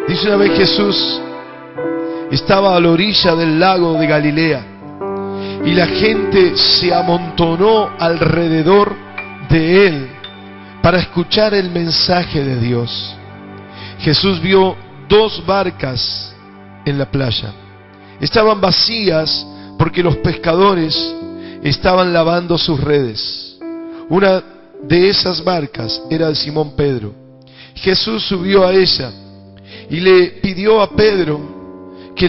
Dice una vez Jesús estaba a la orilla del lago de Galilea y la gente se amontonó alrededor de él para escuchar el mensaje de Dios. Jesús vio 2 barcas en la playa. Estaban vacías porque los pescadores estaban lavando sus redes. Una de esas barcas era de Simón Pedro. Jesús subió a ella y le pidió a Pedro que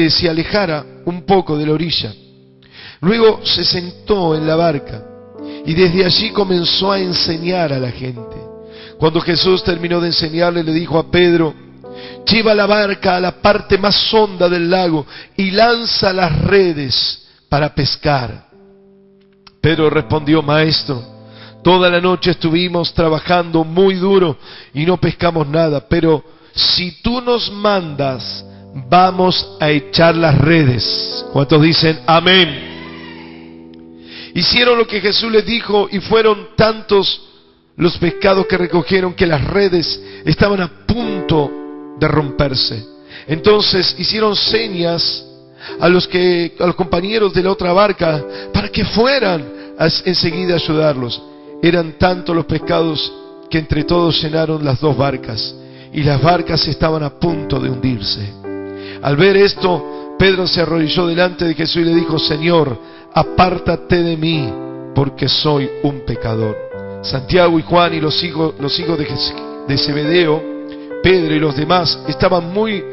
se alejara un poco de la orilla. Luego se sentó en la barca y desde allí comenzó a enseñar a la gente. Cuando Jesús terminó de enseñarle, le dijo a Pedro: lleva la barca a la parte más honda del lago y lanza las redes para pescar. Pedro respondió: Maestro, toda la noche estuvimos trabajando muy duro y no pescamos nada, pero si tú nos mandas, vamos a echar las redes. ¿Cuántos dicen amén? Hicieron lo que Jesús les dijo y fueron tantos los pescados que recogieron que las redes estaban a punto de romperse. Entonces hicieron señas a los compañeros de la otra barca para que fueran enseguida a ayudarlos. Eran tantos los pescados que entre todos llenaron las 2 barcas y las barcas estaban a punto de hundirse. Al ver esto, Pedro se arrodilló delante de Jesús y le dijo: Señor, apártate de mí, porque soy un pecador. Santiago y Juan y los hijos de Zebedeo, Pedro y los demás, estaban muy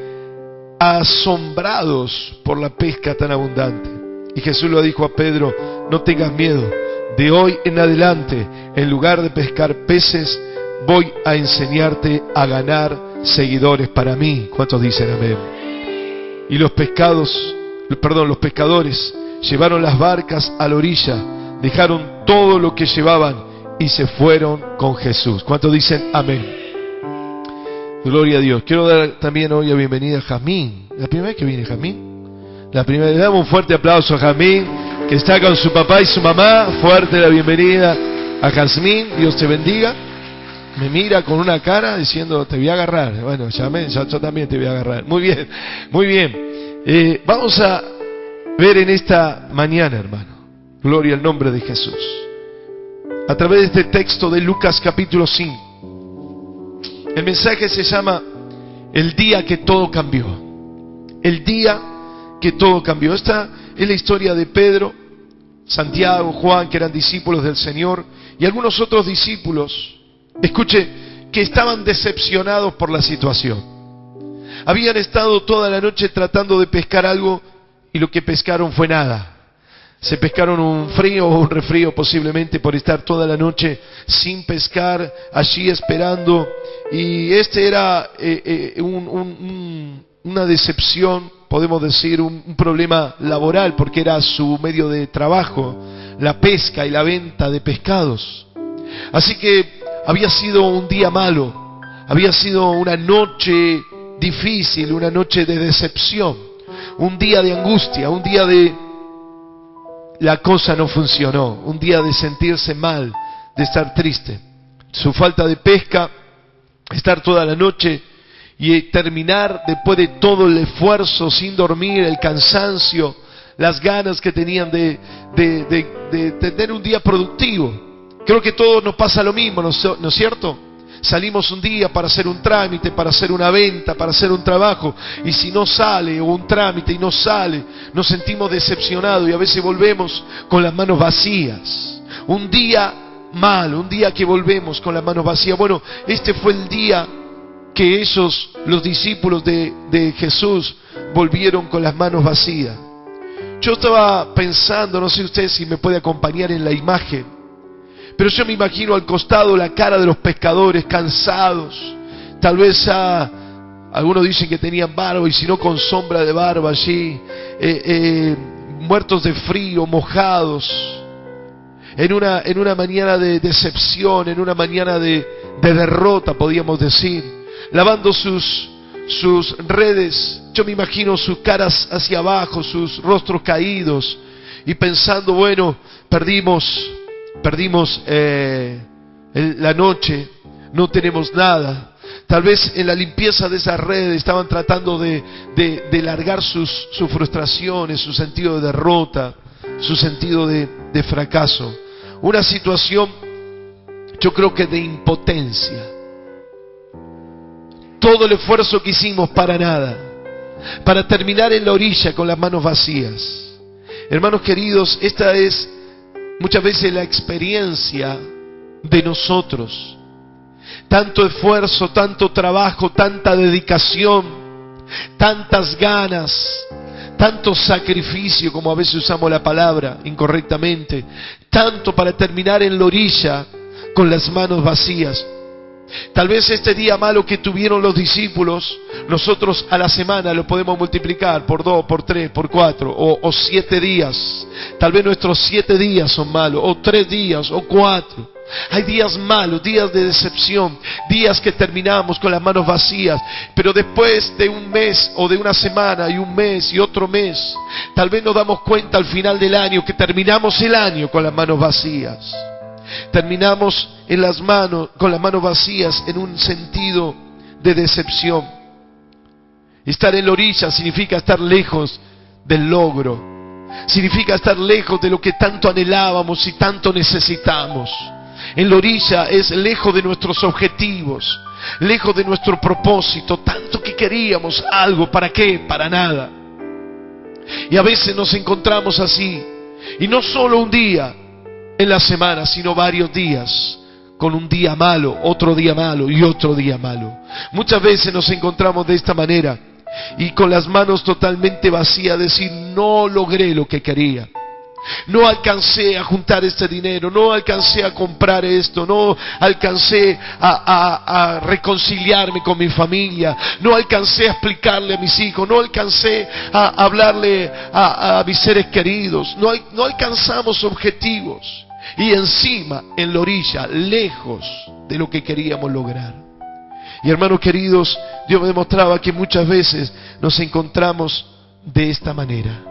asombrados por la pesca tan abundante. Y Jesús le dijo a Pedro: no tengas miedo, de hoy en adelante, en lugar de pescar peces, voy a enseñarte a ganar seguidores para mí. ¿Cuántos dicen amén? Y los pescadores llevaron las barcas a la orilla, dejaron todo lo que llevaban y se fueron con Jesús. ¿Cuántos dicen amén? Gloria a Dios. Quiero dar también hoy la bienvenida a Jazmín. ¿La primera vez que viene Jazmín? La primera. Le damos un fuerte aplauso a Jazmín, que está con su papá y su mamá. Fuerte la bienvenida a Jazmín. Dios te bendiga. Me mira con una cara diciendo: te voy a agarrar. Bueno, yo también te voy a agarrar. Muy bien, muy bien. Vamos a ver en esta mañana, hermano, gloria al nombre de Jesús, a través de este texto de Lucas capítulo 5. El mensaje se llama El día que todo cambió. El día que todo cambió. Esta es la historia de Pedro, Santiago, Juan, que eran discípulos del Señor, y algunos otros discípulos, escuche, que estaban decepcionados por la situación. Habían estado toda la noche tratando de pescar algo y lo que pescaron fue nada. Se pescaron un frío o un resfrío posiblemente por estar toda la noche sin pescar, allí esperando. Y este era una decepción, podemos decir, un problema laboral, porque era su medio de trabajo, la pesca y la venta de pescados. Así que había sido un día malo, había sido una noche difícil, una noche de decepción, un día de angustia, un día de la cosa no funcionó, un día de sentirse mal, de estar triste. Su falta de pesca, estar toda la noche y terminar después de todo el esfuerzo sin dormir, el cansancio, las ganas que tenían de tener un día productivo. Creo que todos nos pasa lo mismo, ¿no es cierto? Salimos un día para hacer un trámite, para hacer una venta, para hacer un trabajo, y si no sale, o un trámite y no sale, nos sentimos decepcionados y a veces volvemos con las manos vacías. Un día malo, un día que volvemos con las manos vacías. Bueno, este fue el día que los discípulos de Jesús, volvieron con las manos vacías. Yo estaba pensando, no sé usted si me puede acompañar en la imagen, pero yo me imagino al costado la cara de los pescadores cansados. Tal vez algunos dicen que tenían barba, y si no con sombra de barba allí, muertos de frío, mojados, en una mañana de decepción, en una mañana de derrota, podríamos decir, lavando sus redes. Yo me imagino sus caras hacia abajo, sus rostros caídos, y pensando: bueno, perdimos la noche, no tenemos nada. Tal vez en la limpieza de esas redes estaban tratando de largar sus frustraciones, su sentido de derrota, su sentido de fracaso. Una situación, yo creo que de impotencia. Todo el esfuerzo que hicimos para nada, para terminar en la orilla con las manos vacías. Hermanos queridos, esta es muchas veces la experiencia de nosotros. Tanto esfuerzo, tanto trabajo, tanta dedicación, tantas ganas, tanto sacrificio, como a veces usamos la palabra incorrectamente, tanto para terminar en la orilla con las manos vacías. Tal vez este día malo que tuvieron los discípulos, nosotros a la semana lo podemos multiplicar por 2, por 3, por 4 o 7 días. Tal vez nuestros 7 días son malos, o 3 días, o 4. Hay días malos, días de decepción, días que terminamos con las manos vacías, pero después de un mes o de una semana y un mes y otro mes, tal vez nos damos cuenta al final del año que terminamos el año con las manos vacías. Terminamos con las manos vacías en un sentido de decepción. Estar en la orilla significa estar lejos del logro, significa estar lejos de lo que tanto anhelábamos y tanto necesitamos. En la orilla es lejos de nuestros objetivos, lejos de nuestro propósito, tanto que queríamos algo, ¿para qué? Para nada. Y a veces nos encontramos así, y no solo un día en la semana, sino varios días, con un día malo, otro día malo y otro día malo. Muchas veces nos encontramos de esta manera, y con las manos totalmente vacías, decir, no logré lo que quería. No alcancé a juntar este dinero, no alcancé a comprar esto, no alcancé a reconciliarme con mi familia, no alcancé a explicarle a mis hijos, no alcancé a hablarle a mis seres queridos, no alcanzamos objetivos. Y encima, en la orilla, lejos de lo que queríamos lograr. Y hermanos queridos, Dios me demostraba que muchas veces nos encontramos de esta manera.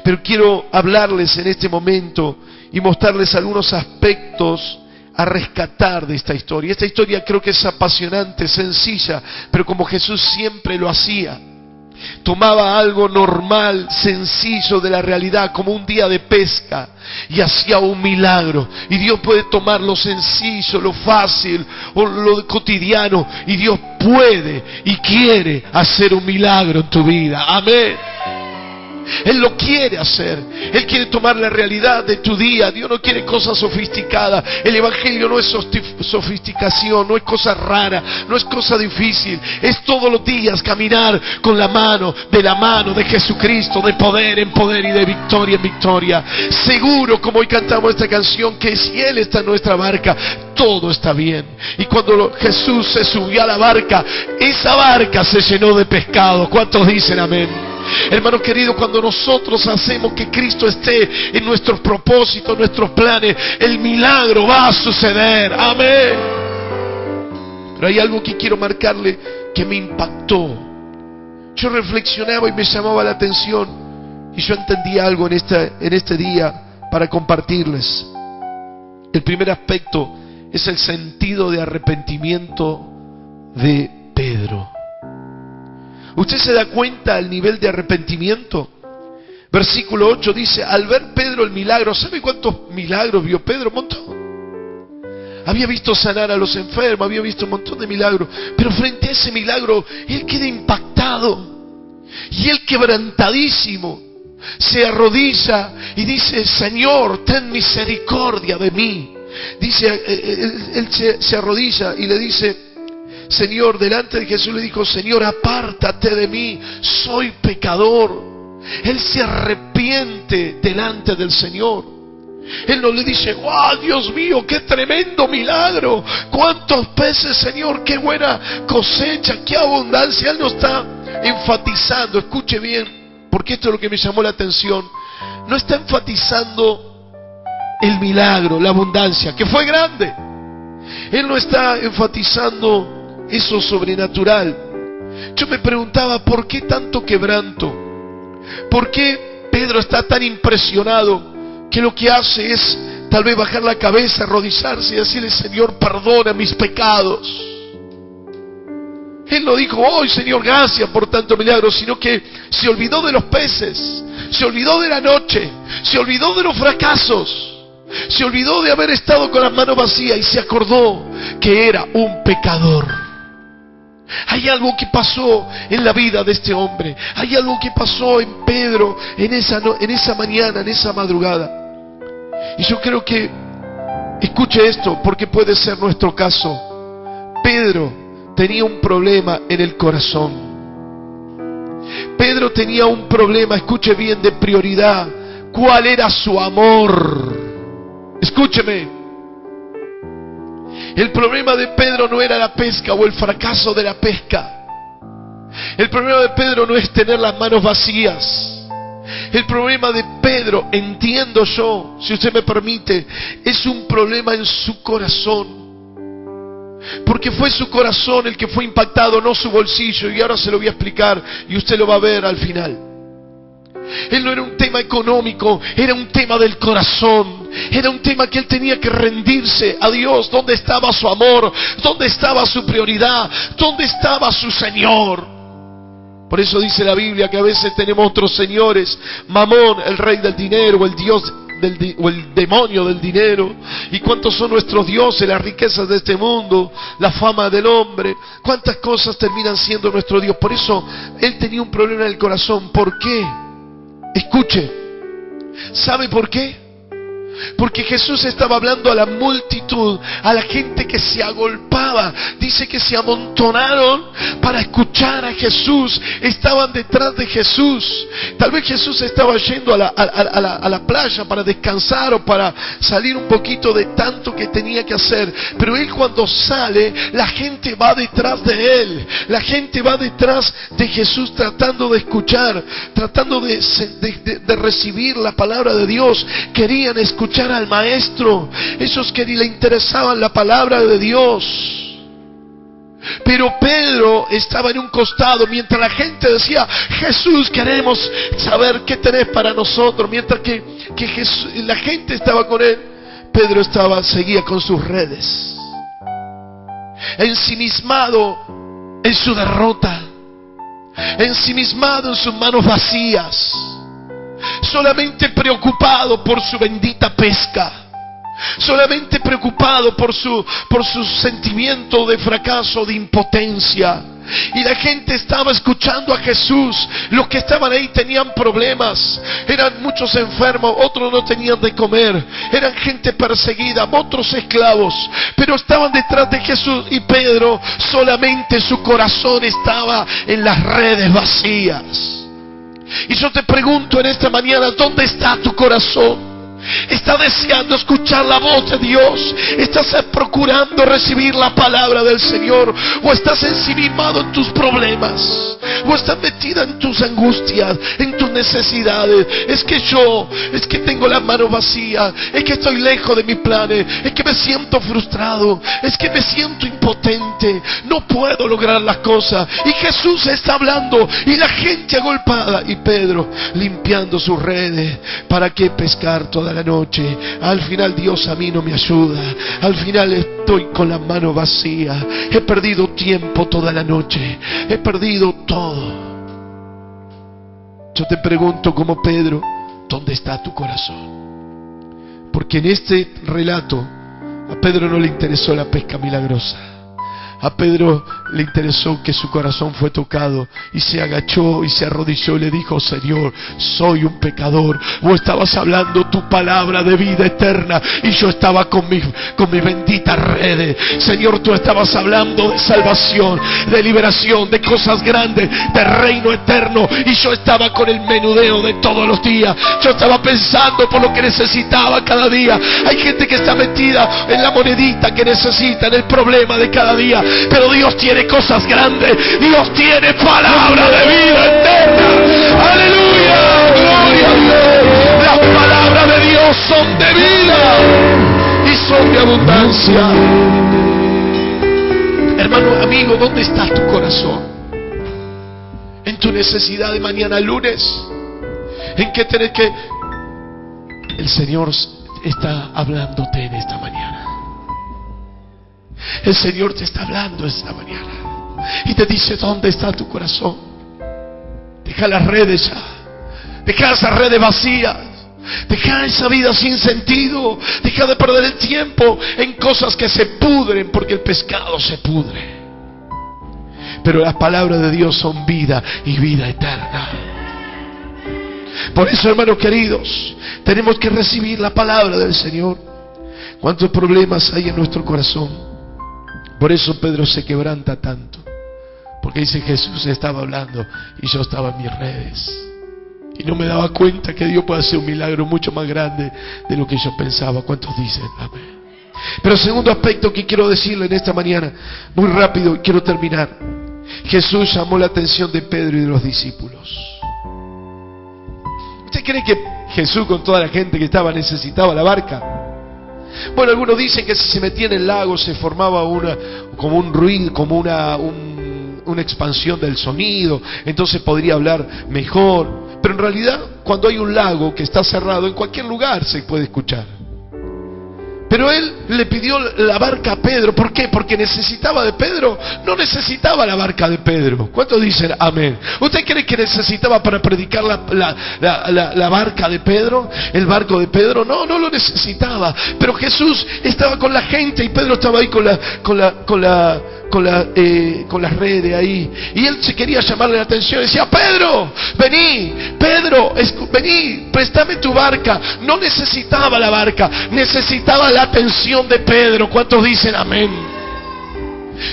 Pero quiero hablarles en este momento y mostrarles algunos aspectos a rescatar de esta historia. Esta historia creo que es apasionante, sencilla, pero como Jesús siempre lo hacía. Tomaba algo normal, sencillo de la realidad, como un día de pesca, y hacía un milagro. Y Dios puede tomar lo sencillo, lo fácil o lo cotidiano, y Dios puede y quiere hacer un milagro en tu vida. Amén. Él lo quiere hacer. Él quiere tomar la realidad de tu día. Dios no quiere cosas sofisticadas. El evangelio no es sofisticación, no es cosa rara, no es cosa difícil. Es todos los días caminar con la mano de Jesucristo, de poder en poder y de victoria en victoria. Seguro, como hoy cantamos esta canción, que si Él está en nuestra barca, todo está bien. Y cuando Jesús se subió a la barca, esa barca se llenó de pescado. ¿Cuántos dicen amén? Hermanos queridos, cuando nosotros hacemos que Cristo esté en nuestros propósitos, en nuestros planes, el milagro va a suceder. Amén. Pero hay algo que quiero marcarle que me impactó. Yo reflexionaba y me llamaba la atención, y yo entendí algo en este día para compartirles. El primer aspecto es el sentido de arrepentimiento de Pedro. ¿Usted se da cuenta del nivel de arrepentimiento? Versículo 8 dice, al ver Pedro el milagro, ¿sabe cuántos milagros vio Pedro? Un montón. Había visto sanar a los enfermos, había visto un montón de milagros, pero frente a ese milagro, él queda impactado. Y él, quebrantadísimo, se arrodilla y dice, Señor, ten misericordia de mí. Dice, él se arrodilla y le dice, Señor, delante de Jesús le dijo, Señor, apártate de mí, soy pecador. Él se arrepiente delante del Señor. Él no le dice, ¡wow, Dios mío, qué tremendo milagro! ¿Cuántos peces, Señor? ¡Qué buena cosecha! ¡Qué abundancia! Él no está enfatizando, escuche bien, porque esto es lo que me llamó la atención. No está enfatizando el milagro, la abundancia, que fue grande. Él no está enfatizando eso sobrenatural. Yo me preguntaba, ¿por qué tanto quebranto? ¿Por qué Pedro está tan impresionado que lo que hace es tal vez bajar la cabeza, arrodillarse y decirle: Señor, perdona mis pecados. Él no dijo: hoy, Señor, gracias por tanto milagro, sino que se olvidó de los peces, se olvidó de la noche, se olvidó de los fracasos, se olvidó de haber estado con las manos vacías y se acordó que era un pecador. Hay algo que pasó en la vida de este hombre, hay algo que pasó en Pedro en esa mañana, en esa madrugada. Y yo creo que, escuche esto, porque puede ser nuestro caso. Pedro tenía un problema en el corazón. Pedro tenía un problema, escuche bien, de prioridad. ¿Cuál era su amor? Escúcheme. El problema de Pedro no era la pesca o el fracaso de la pesca. El problema de Pedro no es tener las manos vacías. El problema de Pedro, entiendo yo, si usted me permite, es un problema en su corazón. Porque fue su corazón el que fue impactado, no su bolsillo. Y ahora se lo voy a explicar y usted lo va a ver al final. Él no era un tema económico, era un tema del corazón. Era un tema que él tenía que rendirse a Dios. ¿Dónde estaba su amor? ¿Dónde estaba su prioridad? ¿Dónde estaba su Señor? Por eso dice la Biblia que a veces tenemos otros señores: Mamón, el rey del dinero, o el Dios o el demonio del dinero. ¿Y cuántos son nuestros dioses? Las riquezas de este mundo, la fama del hombre. ¿Cuántas cosas terminan siendo nuestro Dios? Por eso él tenía un problema en el corazón. ¿Por qué? Escuche, ¿sabe por qué? Porque Jesús estaba hablando a la multitud, a la gente que se agolpaba. Dice que se amontonaron para escuchar a Jesús. Estaban detrás de Jesús. Tal vez Jesús estaba yendo a la playa para descansar o para salir un poquito de tanto que tenía que hacer. Pero él, cuando sale, la gente va detrás de él. La gente va detrás de Jesús, tratando de escuchar, tratando de recibir la palabra de Dios. Querían escuchar al maestro. Esos que ni le interesaban la palabra de Dios. Pero Pedro estaba en un costado, mientras la gente decía: Jesús, queremos saber qué tenés para nosotros. Mientras que la gente estaba con él, Pedro seguía con sus redes, ensimismado en su derrota, ensimismado en sus manos vacías, solamente preocupado por su bendita pesca, solamente preocupado por su sentimiento de fracaso, de impotencia. Y la gente estaba escuchando a Jesús. Los que estaban ahí tenían problemas, eran muchos enfermos, otros no tenían de comer, eran gente perseguida, otros esclavos, pero estaban detrás de Jesús. Y Pedro, solamente su corazón estaba en las redes vacías. Y yo te pregunto en esta mañana: ¿dónde está tu corazón? ¿Estás deseando escuchar la voz de Dios? ¿Estás procurando recibir la palabra del Señor? ¿O estás ensimismado en tus problemas? ¿O estás metida en tus angustias, en tus necesidades? Es que tengo las manos vacías, es que estoy lejos de mis planes, es que me siento frustrado, es que me siento impotente, no puedo lograr las cosas. Y Jesús está hablando y la gente agolpada, y Pedro limpiando sus redes. ¿Para qué pescar toda la noche? Al final Dios a mí no me ayuda, al final estoy con las manos vacías, he perdido tiempo toda la noche, he perdido todo. Yo te pregunto, como Pedro, ¿dónde está tu corazón? Porque en este relato a Pedro no le interesó la pesca milagrosa. A Pedro le interesó que su corazón fue tocado y se agachó y se arrodilló y le dijo: Señor, soy un pecador. Vos estabas hablando tu palabra de vida eterna y yo estaba con mis benditas redes. Señor, tú estabas hablando de salvación, de liberación, de cosas grandes, de reino eterno, y yo estaba con el menudeo de todos los días. Yo estaba pensando por lo que necesitaba cada día. Hay gente que está metida en la monedita que necesita, en el problema de cada día. Pero Dios tiene cosas grandes. Dios tiene palabra de vida eterna. ¡Aleluya! ¡Gloria a Dios! Las palabras de Dios son de vida y son de abundancia. Hermano, amigo, ¿dónde está tu corazón? ¿En tu necesidad de mañana lunes? ¿En qué tenés que...? El Señor está hablándote en esta mañana. El Señor te está hablando esta mañana y te dice: ¿dónde está tu corazón? Deja las redes ya. Deja esas redes vacías. Deja esa vida sin sentido. Deja de perder el tiempo en cosas que se pudren, porque el pescado se pudre. Pero las palabras de Dios son vida y vida eterna. Por eso, hermanos queridos, tenemos que recibir la palabra del Señor. ¿Cuántos problemas hay en nuestro corazón? Por eso Pedro se quebranta tanto, porque dice: Jesús estaba hablando y yo estaba en mis redes y no me daba cuenta que Dios puede hacer un milagro mucho más grande de lo que yo pensaba. ¿Cuántos dicen amén? Pero segundo aspecto que quiero decirle en esta mañana, muy rápido, y quiero terminar. Jesús llamó la atención de Pedro y de los discípulos. ¿Usted cree que Jesús, con toda la gente que estaba, necesitaba la barca? Bueno, algunos dicen que si se metía en el lago se formaba como un ruido, como una expansión del sonido, entonces podría hablar mejor. Pero en realidad, cuando hay un lago que está cerrado, en cualquier lugar se puede escuchar. Pero él le pidió la barca a Pedro. ¿Por qué? Porque necesitaba de Pedro. No necesitaba la barca de Pedro. ¿Cuántos dicen amén? ¿Usted cree que necesitaba para predicar la barca de Pedro? ¿El barco de Pedro? No, no lo necesitaba. Pero Jesús estaba con la gente y Pedro estaba ahí con las redes ahí. Y él se quería llamarle la atención. Decía: Pedro, vení, Pedro, vení, préstame tu barca. No necesitaba la barca, necesitaba la atención de Pedro. ¿Cuántos dicen amén?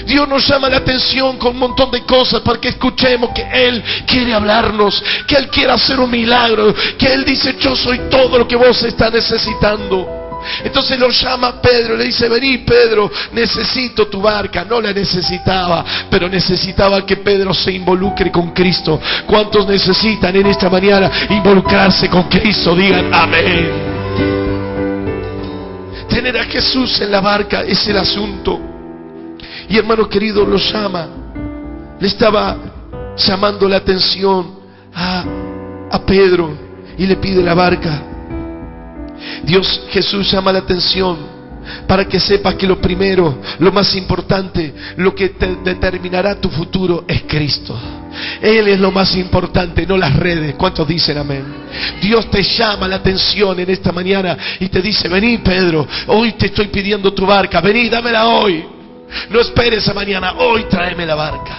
Dios nos llama la atención con un montón de cosas para que escuchemos que Él quiere hablarnos, que Él quiere hacer un milagro, que Él dice: yo soy todo lo que vos estás necesitando. Entonces lo llama Pedro, le dice: vení, Pedro, necesito tu barca. No la necesitaba, pero necesitaba que Pedro se involucre con Cristo. ¿Cuántos necesitan en esta mañana involucrarse con Cristo? Digan amén. Tener a Jesús en la barca es el asunto. Y hermano querido, lo llama. Le estaba llamando la atención a Pedro y le pide la barca. Jesús llama la atención para que sepas que lo primero, lo más importante, lo que te determinará tu futuro es Cristo. Él es lo más importante, no las redes. ¿Cuántos dicen amén? Dios te llama la atención en esta mañana y te dice: vení, Pedro, hoy te estoy pidiendo tu barca, vení, dámela hoy. No esperes a mañana, hoy tráeme la barca.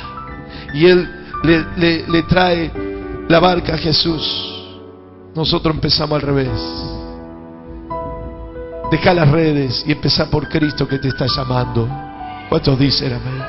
Y Él le trae la barca a Jesús. Nosotros empezamos al revés. Deja las redes y empezá por Cristo que te está llamando. ¿Cuántos dicen amén?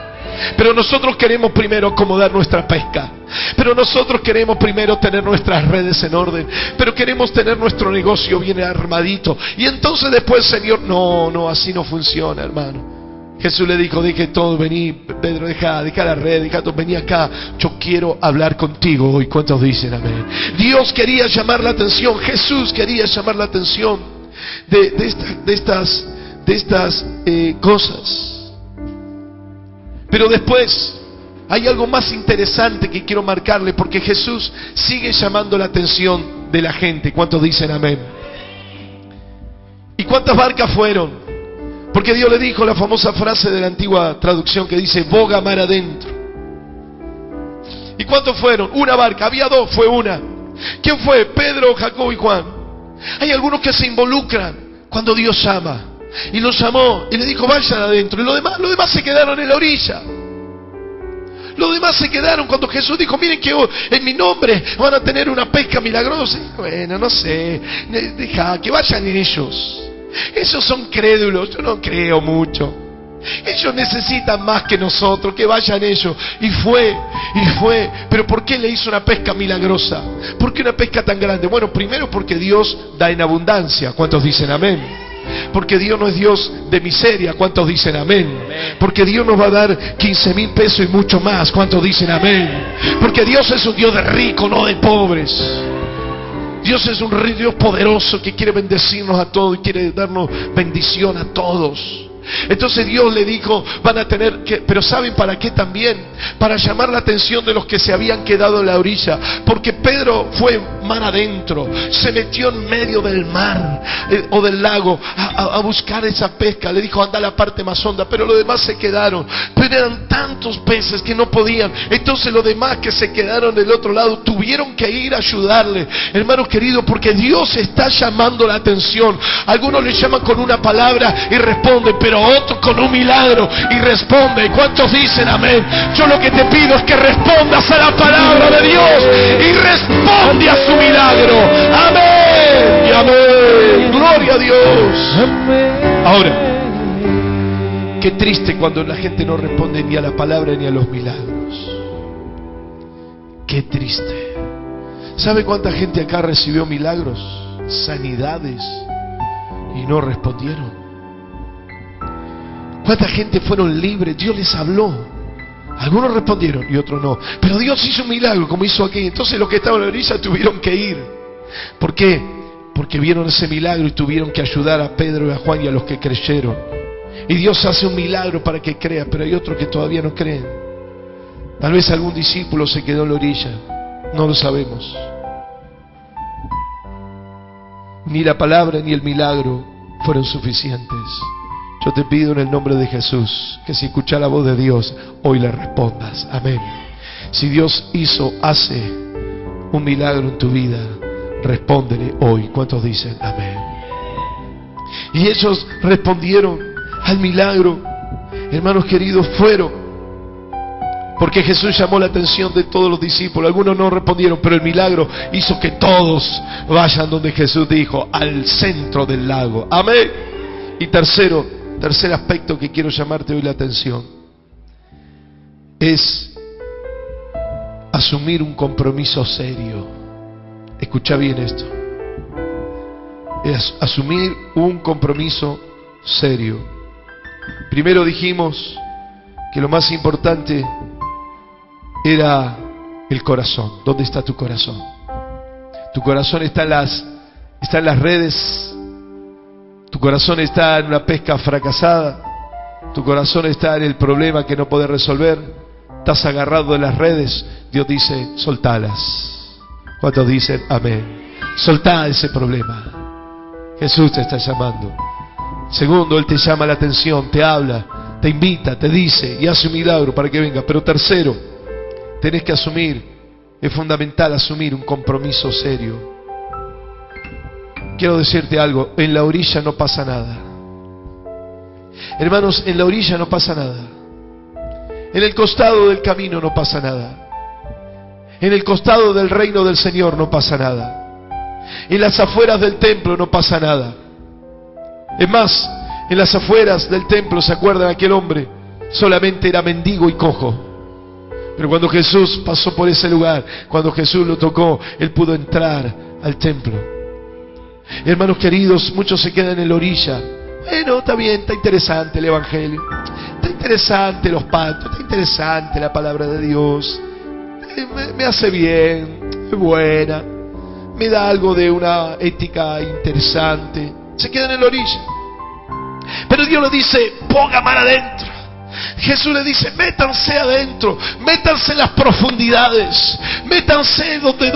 Pero nosotros queremos primero acomodar nuestra pesca. Pero nosotros queremos primero tener nuestras redes en orden. Pero queremos tener nuestro negocio bien armadito. Y entonces después, Señor, no, así no funciona, hermano. Jesús le dijo: deje todo, vení, Pedro, deja la red, deja todo, vení acá. Yo quiero hablar contigo hoy. ¿Cuántos dicen amén? Dios quería llamar la atención. Jesús quería llamar la atención de estas cosas. Pero después hay algo más interesante que quiero marcarle, porque Jesús sigue llamando la atención de la gente. ¿Cuántos dicen amén? ¿Y cuántas barcas fueron? Porque Dios le dijo la famosa frase de la antigua traducción que dice: boga mar adentro. ¿Y cuántos fueron? Una barca. Había dos, fue una. ¿Quién fue? Pedro, Jacobo y Juan. Hay algunos que se involucran cuando Dios llama. Y los llamó y le dijo: vayan adentro. Y los demás se quedaron en la orilla. Los demás se quedaron cuando Jesús dijo: miren que en mi nombre van a tener una pesca milagrosa. Y bueno, no sé, deja que vayan ellos. Ellos son crédulos, yo no creo mucho. Ellos necesitan más que nosotros, que vayan ellos. Y fue. Pero ¿por qué le hizo una pesca milagrosa? ¿Por qué una pesca tan grande? Bueno, primero porque Dios da en abundancia. ¿Cuántos dicen amén? Porque Dios no es Dios de miseria. ¿Cuántos dicen amén? Porque Dios nos va a dar 15,000 pesos y mucho más. ¿Cuántos dicen amén? Porque Dios es un Dios de ricos, no de pobres. Dios es un Dios poderoso que quiere bendecirnos a todos y quiere darnos bendición a todos. Entonces Dios le dijo, van a tener que, pero ¿saben para qué también? Para llamar la atención de los que se habían quedado en la orilla, porque Pedro fue mar adentro, se metió en medio del mar o del lago a buscar esa pesca. Le dijo, anda a la parte más honda, pero los demás se quedaron, pero eran tantos peces que no podían. Entonces los demás que se quedaron del otro lado tuvieron que ir a ayudarle, hermano querido, porque Dios está llamando la atención. Algunos le llaman con una palabra y responden, pero otros con un milagro y responden. ¿Cuántos dicen amén? Yo lo que te pido es que respondas a la palabra de Dios y responde a su milagro. Amén y amén. Gloria a Dios. Ahora, qué triste cuando la gente no responde ni a la palabra ni a los milagros. Qué triste. ¿Sabe cuánta gente acá recibió milagros, sanidades y no respondieron? ¿Cuánta gente fueron libres? Dios les habló. Algunos respondieron y otros no. Pero Dios hizo un milagro como hizo aquí. Entonces los que estaban en la orilla tuvieron que ir. ¿Por qué? Porque vieron ese milagro y tuvieron que ayudar a Pedro y a Juan y a los que creyeron. Y Dios hace un milagro para que crea, pero hay otros que todavía no creen. Tal vez algún discípulo se quedó en la orilla. No lo sabemos. Ni la palabra ni el milagro fueron suficientes. Yo te pido en el nombre de Jesús que si escuchas la voz de Dios, hoy le respondas. Amén. Si Dios hace un milagro en tu vida, respóndele hoy. ¿Cuántos dicen amén? Y ellos respondieron al milagro. Hermanos queridos, fueron. Porque Jesús llamó la atención de todos los discípulos. Algunos no respondieron, pero el milagro hizo que todos vayan donde Jesús dijo, al centro del lago. Amén. Y tercer aspecto que quiero llamarte hoy la atención es asumir un compromiso serio. Escucha bien esto. Es asumir un compromiso serio. Primero dijimos que lo más importante era el corazón. ¿Dónde está tu corazón? Tu corazón está en las redes. Tu corazón está en una pesca fracasada. Tu corazón está en el problema que no podés resolver. Estás agarrado de las redes. Dios dice, soltalas. ¿Cuántos dicen amén? Soltá ese problema. Jesús te está llamando. Segundo, Él te llama la atención, te habla, te invita, te dice y hace un milagro para que venga. Pero tercero, tenés que asumir, es fundamental asumir un compromiso serio. Quiero decirte algo, en la orilla no pasa nada. Hermanos, en la orilla no pasa nada. En el costado del camino no pasa nada. En el costado del reino del Señor no pasa nada. En las afueras del templo no pasa nada. Es más, en las afueras del templo, ¿se acuerdan? Aquel hombre solamente era mendigo y cojo. Pero cuando Jesús pasó por ese lugar, cuando Jesús lo tocó, él pudo entrar al templo. Hermanos queridos, muchos se quedan en la orilla. Bueno, está bien, está interesante el evangelio, está interesante los pactos, está interesante la palabra de Dios, me hace bien, es buena, me da algo de una ética interesante. Se quedan en la orilla. Pero Dios le dice, ponga mar adentro. Jesús le dice, métanse adentro, métanse en las profundidades, métanse donde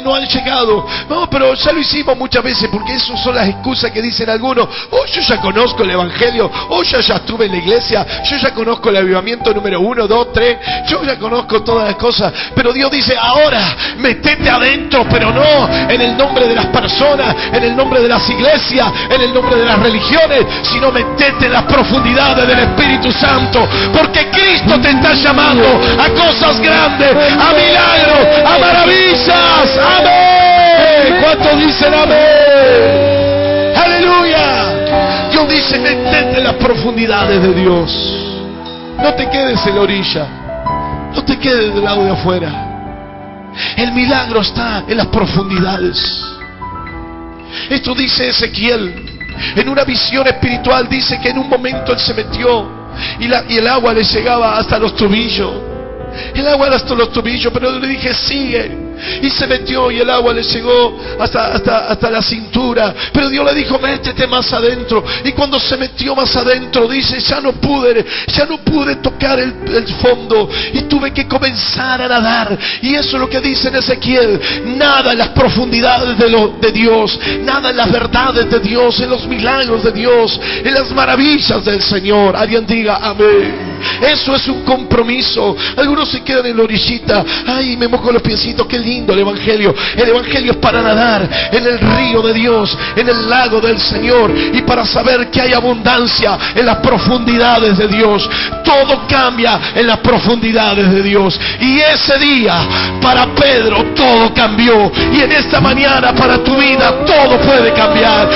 no han llegado. No, pero ya lo hicimos muchas veces, porque esas son las excusas que dicen algunos. Oh, yo ya conozco el evangelio, oh, yo ya estuve en la iglesia, yo ya conozco el avivamiento número 1, 2, 3, yo ya conozco todas las cosas. Pero Dios dice, ahora métete adentro, pero no en el nombre de las personas, en el nombre de las iglesias, en el nombre de las religiones, sino métete en las profundidades del Espíritu Santo. Porque Cristo te está llamando a cosas grandes, a milagros, a maravillas. Amén. ¿Cuántos dicen amén? Aleluya. Dios dice, métete en las profundidades de Dios. No te quedes en la orilla. No te quedes del lado de afuera. El milagro está en las profundidades. Esto dice Ezequiel. En una visión espiritual dice que en un momento él se metió y el agua le llegaba hasta los tobillos. El agua hasta los tobillos, pero yo le dije, sigue. y se metió y el agua le llegó hasta la cintura. Pero Dios le dijo: métete más adentro. Y cuando se metió más adentro, dice: ya no pude tocar el fondo y tuve que comenzar a nadar. Y eso es lo que dice en Ezequiel: nada en las profundidades de Dios, nada en las verdades de Dios, en los milagros de Dios, en las maravillas del Señor. Alguien diga amén. Eso es un compromiso. Algunos se quedan en la orillita: ay, me mojo los piecitos, qué lindo el Evangelio. El Evangelio es para nadar en el río de Dios, en el lago del Señor, y para saber que hay abundancia en las profundidades de Dios. Todo cambia en las profundidades de Dios. Y ese día para Pedro todo cambió, y en esta mañana para tu vida todo puede cambiar.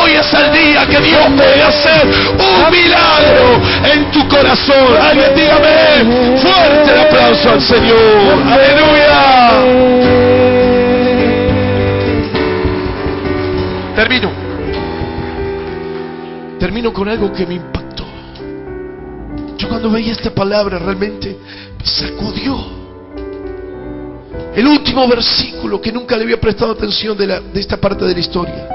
Hoy es el día que Dios puede hacer un milagro en tu corazón. Alguien dígame fuerte el aplauso al Señor. Aleluya. Termino con algo que me impactó. Yo cuando veía esta palabra realmente me sacudió. El último versículo, que nunca le había prestado atención de esta parte de la historia.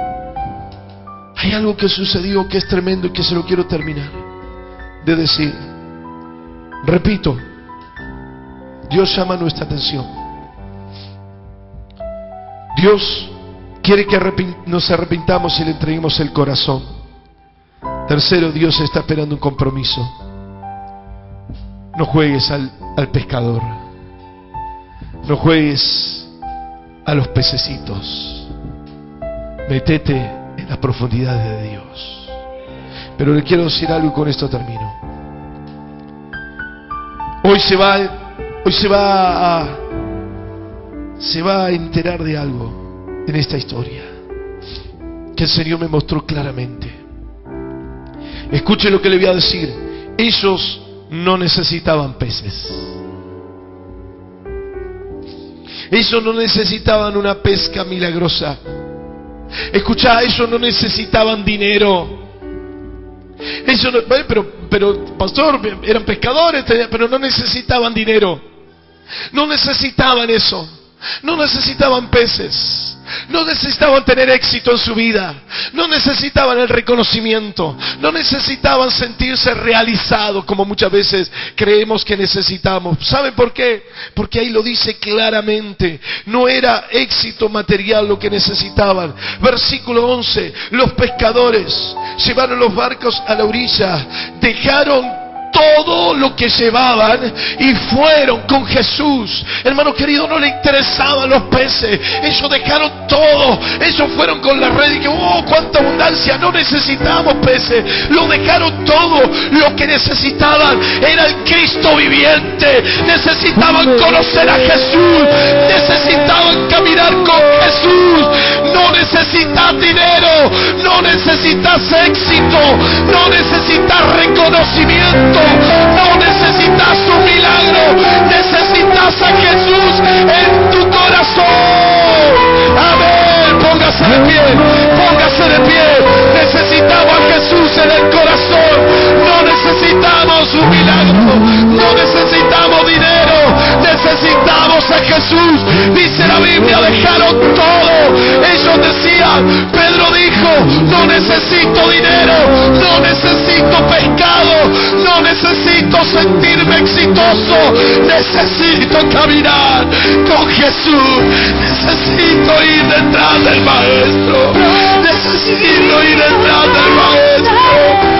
Hay algo que sucedió que es tremendo y que se lo quiero terminar de decir. Repito, Dios llama nuestra atención. Dios quiere que nos arrepintamos y le entreguemos el corazón. Tercero, Dios está esperando un compromiso. No juegues al pescador. No juegues a los pececitos. Métete en las profundidades de Dios. Pero le quiero decir algo y con esto termino. Hoy se va a enterar de algo en esta historia que el Señor me mostró claramente. Escuche lo que le voy a decir. Ellos no necesitaban peces. Ellos no necesitaban una pesca milagrosa. Escucha, ellos no necesitaban dinero. Ellos no, pero pastor, eran pescadores, pero no necesitaban dinero. No necesitaban eso. No necesitaban peces. No necesitaban tener éxito en su vida. No necesitaban el reconocimiento. No necesitaban sentirse realizados como muchas veces creemos que necesitamos. ¿Saben por qué? Porque ahí lo dice claramente. No era éxito material lo que necesitaban. Versículo 11. Los pescadores llevaron los barcos a la orilla, dejaron todo lo que llevaban y fueron con Jesús. Hermano querido, no le interesaban los peces. Ellos dejaron todo. Ellos fueron con la red y que cuánta abundancia. No necesitamos peces. Lo dejaron todo. Lo que necesitaban era el Cristo viviente. Necesitaban conocer a Jesús. Necesitaban caminar con Jesús. No necesitas dinero. No necesitas éxito. No necesitas reconocimiento. No necesitas un milagro. Necesitas a Jesús en tu corazón. Amén. Póngase de pie. Póngase de pie. Necesitamos a Jesús en el corazón. No necesitamos un milagro. No necesitamos dinero. Necesitamos a Jesús. Dice la Biblia, dejaron todo. Ellos decían, Pedro dijo, no necesito dinero. No necesito pescado. No necesito sentirme exitoso. Necesito caminar con Jesús. Necesito ir detrás del Maestro. Necesito ir detrás del Maestro.